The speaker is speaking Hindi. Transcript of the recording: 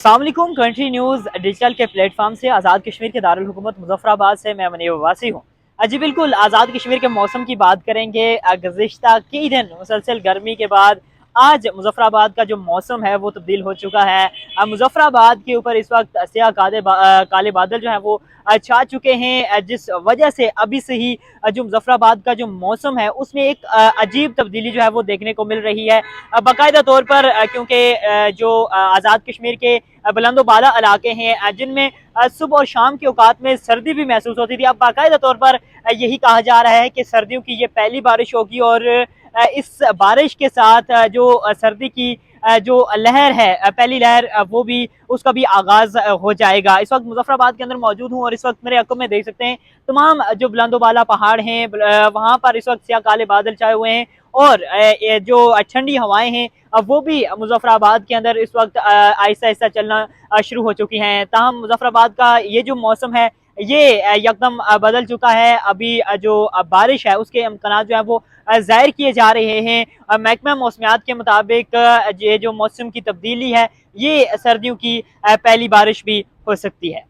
अस्सलामुअलैकुम। कंट्री न्यूज़ डिजिटल के प्लेटफॉर्म से आज़ाद कश्मीर के दारुल हुकूमत मुजफ्फराबाद से मैं मुनीब अब्बासी हूँ। जी बिल्कुल, आज़ाद कश्मीर के मौसम की बात करेंगे। गुज़िश्ता कई दिन मुसलसल गर्मी के बाद आज मुजफ्फराबाद का जो मौसम है वो तब्दील हो चुका है। मुजफ्फराबाद के ऊपर इस वक्त स्याह काले बादल जो हैं वो छा चुके हैं, जिस वजह से अभी से ही जो मुजफ्फराबाद का जो मौसम है उसमें एक अजीब तब्दीली जो है वो देखने को मिल रही है। बाकायदा तौर पर क्योंकि जो आज़ाद कश्मीर के बुलंदो बाला इलाके हैं जिनमें सुबह और शाम के औकात में सर्दी भी महसूस होती थी, अब बाकायदा तौर पर यही कहा जा रहा है कि सर्दियों की ये पहली बारिश होगी और इस बारिश के साथ जो सर्दी की जो लहर है, पहली लहर, वो भी उसका भी आगाज हो जाएगा। इस वक्त मुजफ्फराबाद के अंदर मौजूद हूँ और इस वक्त मेरे अक्म में देख सकते हैं तमाम जो बुलंदो बाला पहाड़ हैं, वहाँ पर इस वक्त स्याह काले बादल छाए हुए हैं और जो ठंडी हवाएं हैं वो भी मुजफ्फराबाद के अंदर इस वक्त आहिस्ता आहिस्ता चलना शुरू हो चुकी हैं। ताहम मुजफ्फराबाद का ये जो मौसम है ये एकदम बदल चुका है। अभी जो बारिश है उसके इम्कान जो है वो जाहिर किए जा रहे हैं। महकमा मौसमियात के मुताबिक ये जो मौसम की तब्दीली है ये सर्दियों की पहली बारिश भी हो सकती है।